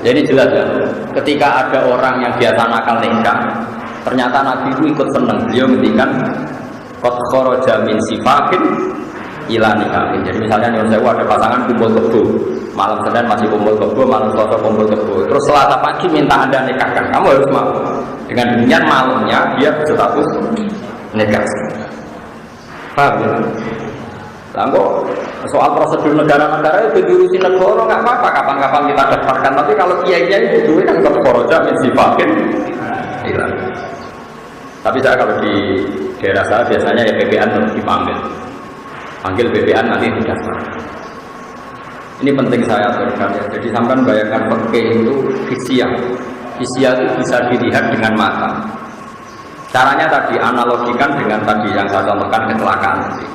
Jadi jelas ya, ketika ada orang yang biasa nakal nikah, ternyata Nabi itu ikut senang. Beliau ngendikan qad kharaja min sifakin ila nikahin. Jadi misalnya nyuwun sewu ada pasangan kumpul kebo, malam Senin masih kumpul kebo, malam Selasa kumpul kebo. Terus Selasa pagi minta Anda nikahkan, kamu harus mau. Dengan demikian malamnya dia berstatus nikah. Paham ya? Kok soal prosedur negara-negara itu diurusin negara nggak apa-apa, kapan-kapan kita daftarkan. Tapi kalau kiai-kiai itu kan korja mensifakin hilang. Tapi saya kalau di daerah saya biasanya ya BPN harus dipanggil, panggil BPN nanti didaftarkan. Ini penting saya aturkan ya. Jadi sampai bayangkan fikih itu hisiah itu bisa dilihat dengan mata. Caranya tadi analogikan dengan tadi yang saya contohkan kecelakaan tadi.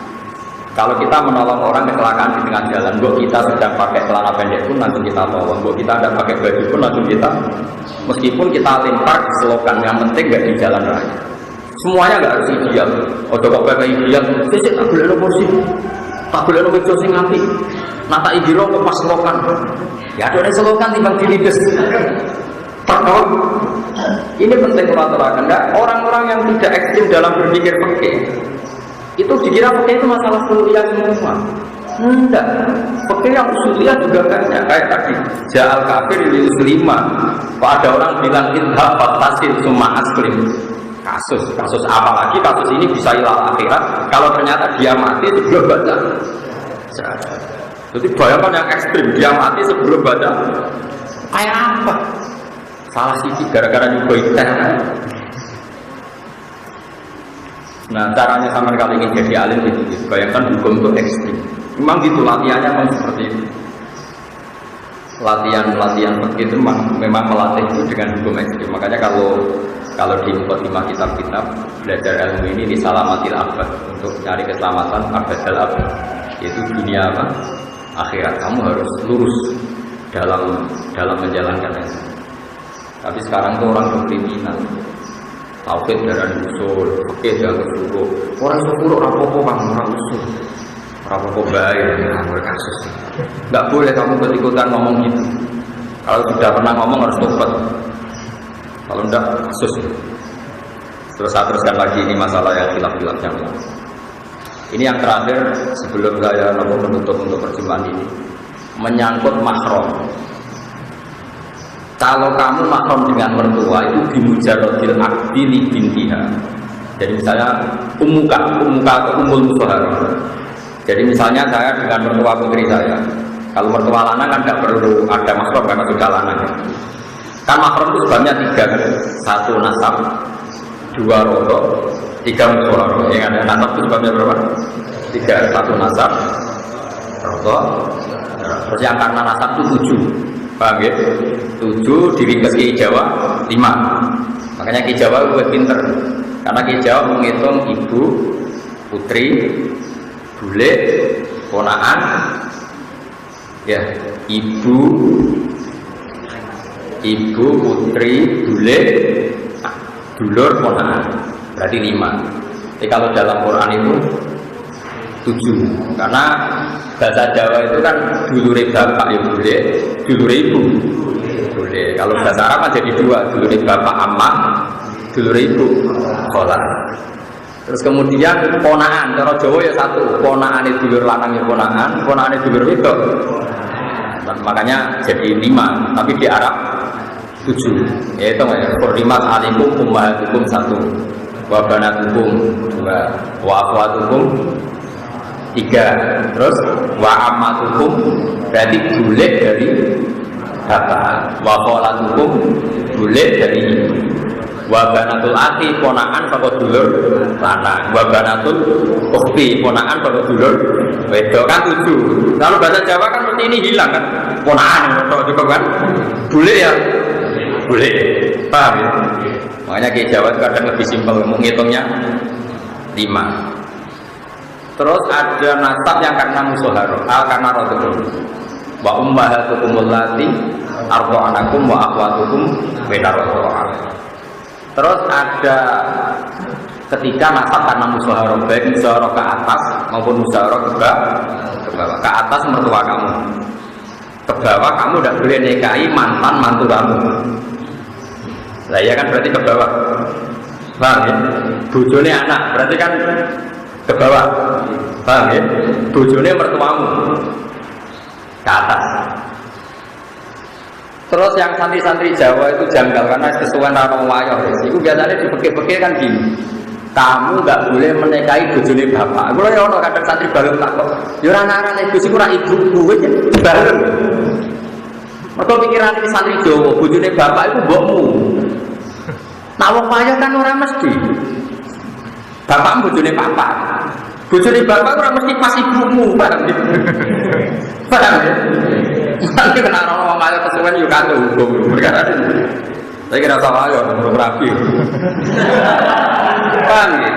Kalau kita menolong orang kecelakaan di tengah jalan, kita sedang pakai celana pendek pun langsung kita tolong, kita tidak pakai baju pun langsung kita, meskipun kita lempar di selokan, yang penting nggak di jalan raya. Semuanya nggak harus ideal. Oh kok pakai ideal, sih tak boleh emosi, tak boleh emosi sing api. Nata idiro kok pas selokan, ya ada selokan timbang dilides. Pertama, ini penting kulaturakan. Orang-orang yang tidak ekstrim dalam berpikir fikih itu dikira fikih itu masalah kuliah semua. Enggak, fikih yang usuliyah juga banyak. Kayak tadi ja'al kafir lil muslima. Kalau ada orang bilang idha fatasil summa aslim, kasus apalagi kasus ini bisa ilal akhirat kalau ternyata dia mati sebelum baca. Jadi bayangkan yang ekstrim, dia mati sebelum baca. Kayak apa? Salah sisi gara-gara nyoba ikan. Nah caranya sama kali ingin jadi alim gitu. Bayangkan hukum itu ekstrim. Memang gitu latihannya memang seperti itu. Latihan itu memang melatih itu dengan hukum ekstrim. Makanya kalau di mukadimah kitab-kitab belajar ilmu ini salamatil abad, untuk cari keselamatan abadal abad, yaitu dunia apa? Akhirat. Kamu harus lurus dalam menjalankan itu. Tapi sekarang tuh orang berkriminal. Tauhid darah usul, fikih jangan suruh. Orang suruh rapopo bang, orang usul, rapopo baik, ngomong kasus. Nggak boleh kamu ikut-ikutan ngomong gitu. Kalau sudah pernah ngomong harus tobat. Kalau enggak kasus. Terus saya teruskan lagi ini masalah yang khilaf-khilaf yang lain. Ini yang terakhir sebelum saya menutup untuk perjumpaan ini, menyangkut mahram. Kalau kamu mahram dengan mertua itu bimujarodil akdi li bintiha. Jadi misalnya umuka atau umul musaharah. Jadi misalnya saya dengan mertua putri saya. Kalau mertua lanang kan tidak perlu ada mahram karena sudah lanang. Kan mahram itu sebabnya 3 kan? 1 nasab, 2 rodok, 3 musaharah. Yang ada nasab itu sebabnya berapa? 3, 1 nasab, rodok. Terus yang karena nasab itu 7. Paham ya? 7 diringkas Ki Jawa 5. Makanya Ki Jawa lebih pinter. Karena Ki Jawa menghitung ibu, putri, bule, ponaan, ya ibu, putri, bule, dulur, ponaan. Berarti 5. Jadi kalau dalam Quran itu 7. Karena bahasa Jawa itu kan dulure bapak ya boleh, dulure ibu boleh. Kalau bahasa Arab kan jadi 2, dulure bapak amak, dulure ibu kholah. Terus kemudian ponaan, cara Jawa ya 1, ponaan itu dulur lanang ya ponaan itu dulur wedok. Makanya jadi 5, tapi di Arab 7. Ya itu ya, hurrimat alaikum ummahatukum 1, wa banatukum 2, wa akhwatukum 3, terus wa ammatukum berarti bulik dari bapak, wa kholatukum bulik dari ibu, wa banatul akhi ponaan pada dulur lanang, wa banatul ukhti ponaan pada dulur wedok. Kan 7. Kalau bahasa Jawa kan mesti ini hilang kan, ponaan juga kan bulik ya bulik. Paham ya? Makanya Ki Jawa kadang lebih simpel menghitungnya 5. Terus ada nasab yang karena musaharah, karena rodul. Wa ummahatukum allati arda'anakum wa akhwatukum bainar rodul. Terus ada ketika nasab karena musaharah, baik musaharah ke atas maupun musaharah ke bawah. Ke atas mertua kamu, ke bawah, kamu tidak boleh nikahi mantan mantu kamu. Lah ya kan berarti ke bawah. Paham ya? Bojone anak berarti kan ke bawah. Paham ya? Bojone mertuamu ke atas. Terus yang santri-santri Jawa itu janggal karena kesuwen orang wayo. Itu biasanya dipekik-pekik kan gini. Kamu nggak boleh menikahi bojone bapak. Kalau ya ono kadang santri balung tak kok. Ya ora ngarane bojo ora ibu kuwe balung. Mergo pikiran iki santri Jawa, bojone bapak itu mbokmu. Nah wong wayo kan ora mesti. Bapak bojone papa. Bojone bapak ora mesti pas ibumu, paham gitu. Paham ya? Nanti kena orang wayo kesuwen yo kanggo hukum perkara ini. Saya kira sama aja, belum rapi. Paham ya?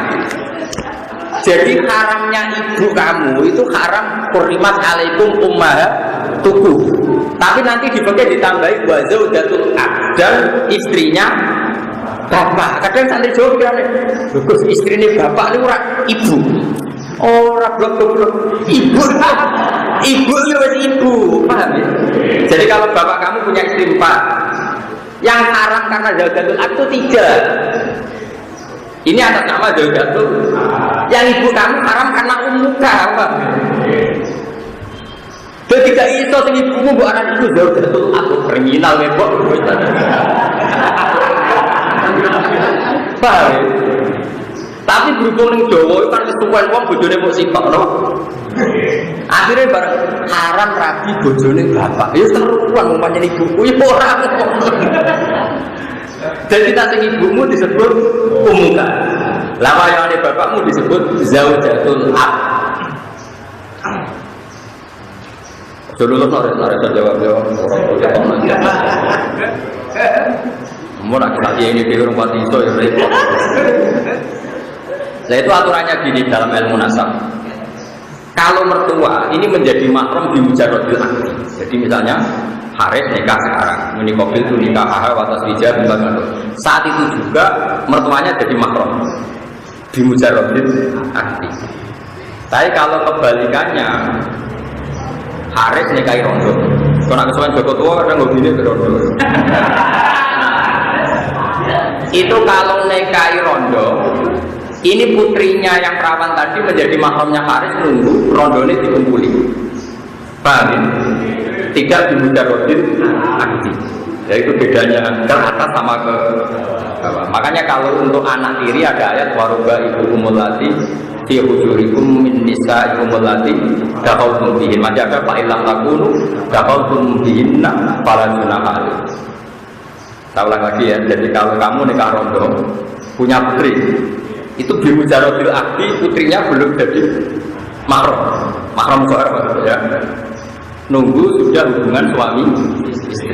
Jadi haramnya ibu kamu itu haram kurimat alaikum ummahatukum. Tapi nanti dipakai ditambahi wa zaujatul ab dan istrinya bapak. Kadang santri Jawa pikirane, bagus istrine bapak ini ora ibu. Ora blok-blok ibu. Ibu ya wis ibu, paham ya? Jadi kalau bapak kamu punya istri 4, yang haram karena zaujatul ab itu 3. Ini atas nama zaujatul. Yang ibu kamu haram karena ummuka, apa? Jadi tidak iso sing ibumu mbok aran ibu zaujatul ab kriminal mbok. Paham ya? Tapi berhubung ning Jawa itu kan kesuwen wong bojone mbok sitok no. Akhirnya bareng haram rabi bojone bapak. Ya seruan wong pancen ibuku ya ora. Jadi kita sing ibumu disebut umuka. Lah wayane bapakmu disebut zaujatul ab. Dulu nore jawab orang tua. Mau nak lagi ini di rumah itu ya repot. Nah itu aturannya gini dalam ilmu nasab. Kalau mertua ini menjadi mahram di mujarradil akdi. Jadi misalnya Haris nikah sekarang, menikobil itu nikah ahal atas wijah saat itu juga mertuanya jadi mahram di mujarradil akdi. Tapi kalau kebalikannya Haris nikahi rondo, kalau nak kesuwen Joko tua kadang nggak gini rondo. Itu kalau nikahi rondo, ini putrinya yang perawan tadi menjadi mahramnya Haris nunggu rondone dikumpuli. Paham? Tidak di mujarradil akdi. Ya itu bedanya ke atas sama ke bawah. Makanya kalau untuk anak tiri ada ayat waruba ibu umulati fi hujurikum min nisa umulati dakhaltum bihin. Masih ada fa illam takunu dakhaltum bihinna fala junaha. Saya ulang lagi ya. Jadi kalau kamu nikah rondo punya putri itu di mujarradil akdi putrinya belum jadi mahram soal ya. Nunggu sudah hubungan suami istri.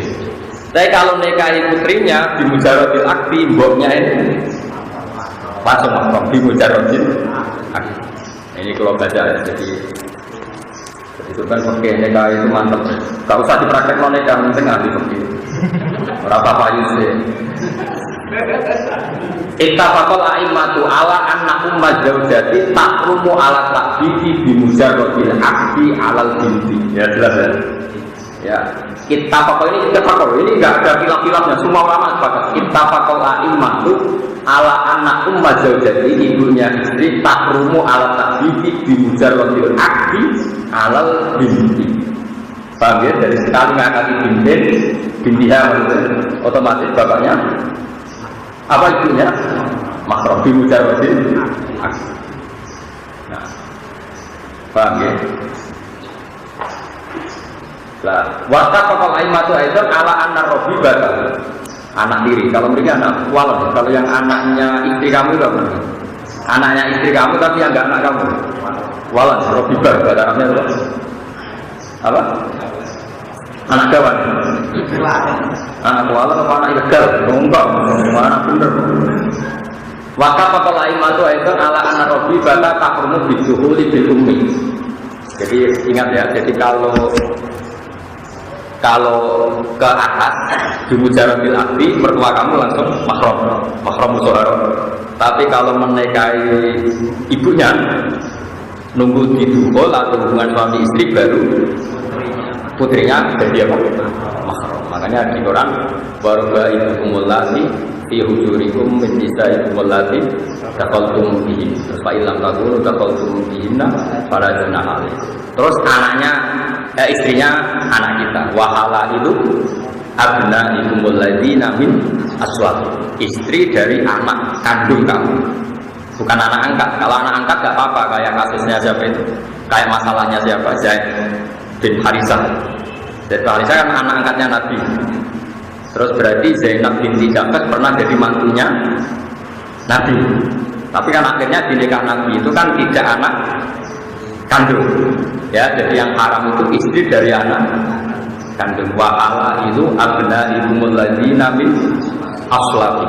Tapi kalau nikahi putrinya di mujarradil akdi mboknya ini langsung mahram di mujarradil akdi. Ini kalau baca ya, jadi itu kan oke nikah itu mantap. Gak usah dipraktekkan nikah penting ahli fikih. Berapa payu sih? Ittafaqal a'immatu ala anna umma zaujati tahrumu ala ta'bihi bi mujarradil akdi alal binti. Ya jelas ya. Ya, ittafaqal ini enggak ada khilaf-khilafnya, semua ulama sepakat. Ittafaqal a'immatu ala anna umma zaujati ibunya istri tahrumu ala ta'bihi bi mujarradil akdi alal binti. Paham ya? Dari sekali ngangkati bintiha otomatis bapaknya apa ibunya? Mahram bi mujarradil akdi. Nah, paham ya? Lah, waqta qal aimatu aidan ala anna rabbi batal. Anak tiri, kalau mereka anak walad, kalau yang anaknya istri kamu itu apa? Anaknya istri kamu tapi yang enggak anak kamu. Walad, rabbi batal artinya apa? Apa? Anak kawan. Anak walad apa anak ilegal? Enggak, mana bener. Waqta qal aimatu aidan ala anna rabbi batal tahrumu biduhuli bil ummi. Jadi ingat ya, jadi kalau ke atas di mujarradil akdi mertua kamu langsung mahram musyawarah. Tapi kalau menikahi ibunya nunggu didukul atau hubungan suami istri baru putrinya jadi apa? Mahram. Makanya di Quran warba itu kumulasi fi hujurikum min nisaikum allati taqaltum bihi. Terus fa illam takunu taqaltum bihinna fala junah alaih. Terus anaknya istrinya anak kita. Wa halailu abnaikum alladzina min aswaq. Istri dari anak kandung kamu. Bukan anak angkat. Kalau anak angkat enggak apa-apa, kayak kasusnya siapa itu? Kayak masalahnya siapa? Zaid bin Harisah. Zaid bin Harisah kan anak angkatnya Nabi. Terus berarti Zainab binti Jahsh pernah jadi mantunya Nabi. Tapi kan akhirnya di nikah Nabi itu kan tidak anak kandung. Ya, jadi yang haram itu istri dari anak kandung. Wa ala itu abnaikumul ladzina min aslabi.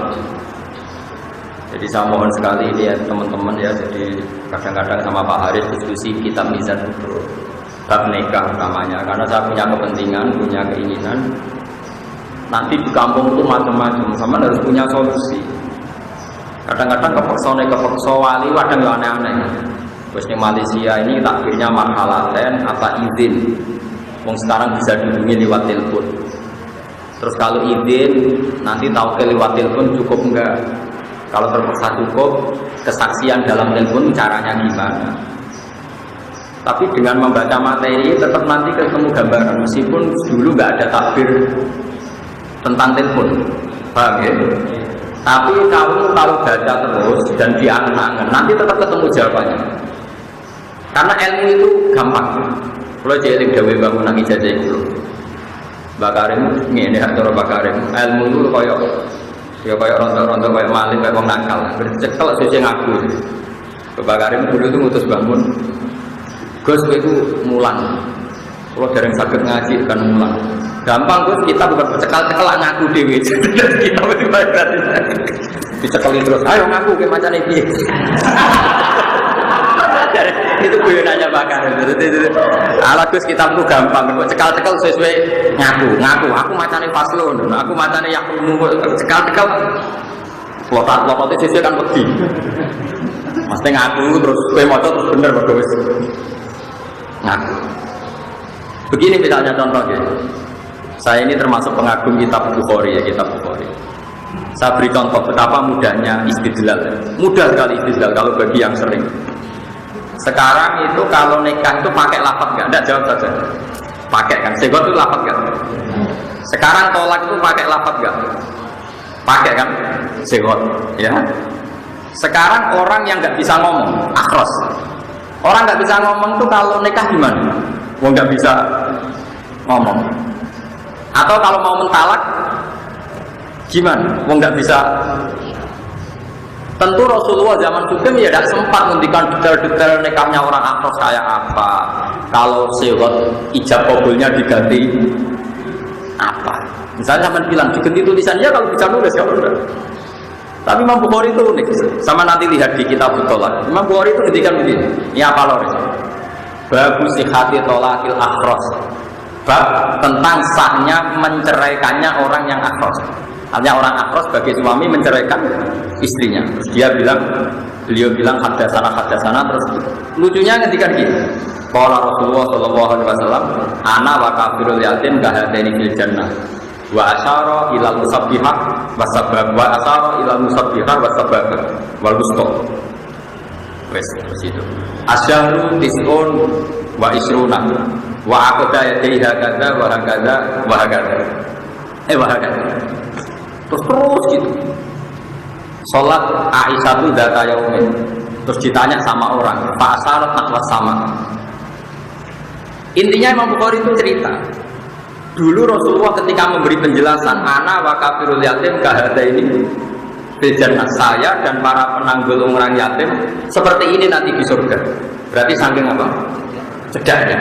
Jadi saya mohon sekali ya teman-teman ya, jadi kadang-kadang sama Pak Haris diskusi kitab Mizan itu bab nikah utamanya, karena saya punya kepentingan, punya keinginan nanti di kampung itu macam-macam, sama harus punya solusi. Kadang-kadang kepeksa wali kadang yang aneh-aneh. Terus di Malaysia ini takbirnya marhalaten apa izin, sekarang bisa dihubungi lewat telepon. Terus kalau izin nanti tahu ke lewat telepon cukup enggak? Kalau terpaksa cukup, kesaksian dalam telepon caranya gimana? Tapi dengan membaca materi tetap nanti ketemu gambaran, meskipun dulu nggak ada takbir tentang telepon, paham ya? Tapi kamu kalau baca terus dan diangen-angen, nanti tetap ketemu jawabannya. Karena ilmu itu gampang. Kalau jadi gawe bangunan ijazah itu, Bakarim ini atau Bakarim, ilmu itu kayak rontok-rontok kayak maling kayak orang nakal, bercekel sesuai ngaku. Bakarim dulu itu ngutus bangun, Gus itu mulang. Kalau dereng sakit ngaji kan mulang. Gampang Gus, kita bukan bercekal-cekal ngaku dewi. Kita berarti dicekali terus. Ayo ngaku kayak macam ini. Itu guyonannya Bakar. Ala Gus kitabku gampang, cekal-cekal sesuai ngaku. Aku macane Faslun, aku macane Yakumu, cekal-cekal. Lotat-lototnya sesuai kan pedih. Mesti ngaku terus kowe maca terus bener kok wis. Ngaku. Begini misalnya contoh ya. Saya ini termasuk pengagum kitab Bukhari ya, kitab Bukhari. Saya beri contoh betapa mudahnya istidlal. Mudah sekali istidlal kalau bagi yang sering. Sekarang itu kalau nikah itu pakai lafaz enggak? Enggak, jawab saja. Pakai kan? Segot itu lafaz enggak? Sekarang tolak itu pakai lafaz enggak? Pakai kan? Segot, ya. Sekarang orang yang nggak bisa ngomong, akhros. Orang nggak bisa ngomong tuh kalau nikah gimana? Wong nggak bisa ngomong. Atau kalau mau mentalak gimana? Wong nggak bisa. Tentu Rasulullah zaman Sugeng ya tidak sempat menghentikan detail-detail nikahnya orang akhros kayak apa. Kalau sewot ijab kabulnya diganti apa? Misalnya sampai bilang diganti tulisannya, kalau bisa nulis ya udah. Tapi Imam Bukhari itu unik. Sama nanti lihat di kitab Tolak. Imam Bukhari itu ketika begini. Ini apa loh? Babu sihati tolakil akhros. Bab tentang sahnya menceraikannya orang yang akhros. Artinya orang akhros sebagai suami menceraikan istrinya. Terus beliau bilang hadasana terus lucunya ketika gini. Qala Rasulullah sallallahu alaihi wasallam, ana wa kafirul yatim kahadaini fil jannah. Wa asyara ila musabbihah wasabab wa asyara ila musabbihah wasabab wal wusta. Wes itu. Asyharu tis'un wa isruna wa aqda yadaiha kadza wa hakadza wa hakadza. Wa hakadza. Terus gitu. Salat Aisyah itu data yaumin. Terus ditanya sama orang, Pak Asyarat nakwas sama. Intinya Imam Bukhari itu cerita. Dulu Rasulullah ketika memberi penjelasan, ana wa kafirul yatim kahada ini bejana saya dan para penanggul orang yatim seperti ini nanti di surga. Berarti saking apa? Cedaknya.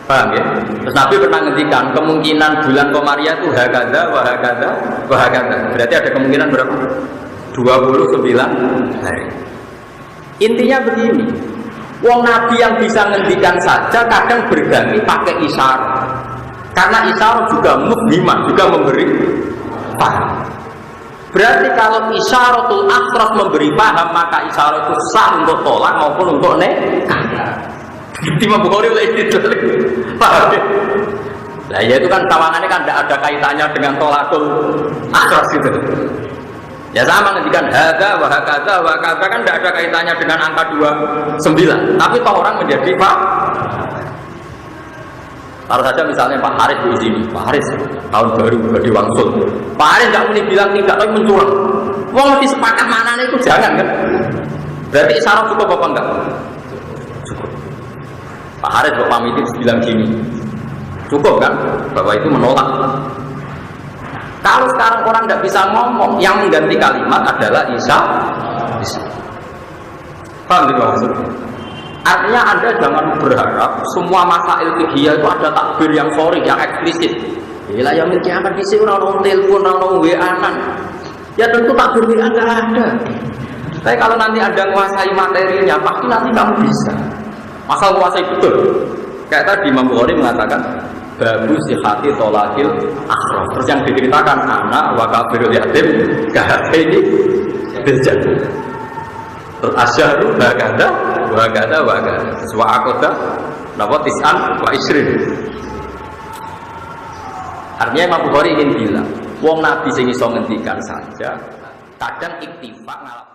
Paham ya? Terus Nabi pernah ngendikan kemungkinan bulan Komariah itu hakada, wahakada. Berarti ada kemungkinan berapa? 29 hari. Intinya begini, wong Nabi yang bisa ngendikan saja kadang berganti pakai isyarat. Karena isyarat juga mufhimah, juga memberi paham. Berarti kalau isyaratul akhras memberi paham, maka isyarat itu sah untuk tolak maupun untuk nikah. Imam Bukhari oleh itu paham ya? Nah ya itu kan tawangannya kan tidak ada kaitannya dengan tolakul akhras gitu. Ya sama ngendikan hadza wa hakadza wa kadza kan tidak ada kaitannya dengan angka 29. Tapi toh orang menjadi Pak. Taruh saja misalnya Pak Haris di sini, Pak Haris tahun baru di Wangsul. Pak Haris nggak boleh bilang tidak, tapi mencurang. Wong mesti sepakat mana itu jangan kan? Berarti syarat cukup apa enggak? Cukup. Pak Haris kok pamit itu bilang gini, cukup kan? Bahwa itu menolak. Kalau sekarang orang tidak bisa ngomong, yang mengganti kalimat adalah Isa. Paham tidak maksudnya? Artinya Anda jangan berharap semua masail fikih itu ada takbir yang sorry, yang eksplisit. Bila yang miliki akan disi orang telepon, orang WA-an. Ya tentu takbir WA nggak ada. Tapi kalau nanti Anda menguasai materinya, pasti nanti kamu bisa. Masal menguasai betul. Kayak tadi Imam Bukhari mengatakan, babu sihati tolakil akhras. Terus yang diceritakan anak wa kafirul yatim kahini biljan. Terus asyadu bagada wa akoda napa tis'an wa isrin. Artinya Imam Bukhari ingin bilang wong nabi sing iso ngendikan saja kadang iktifak ngalap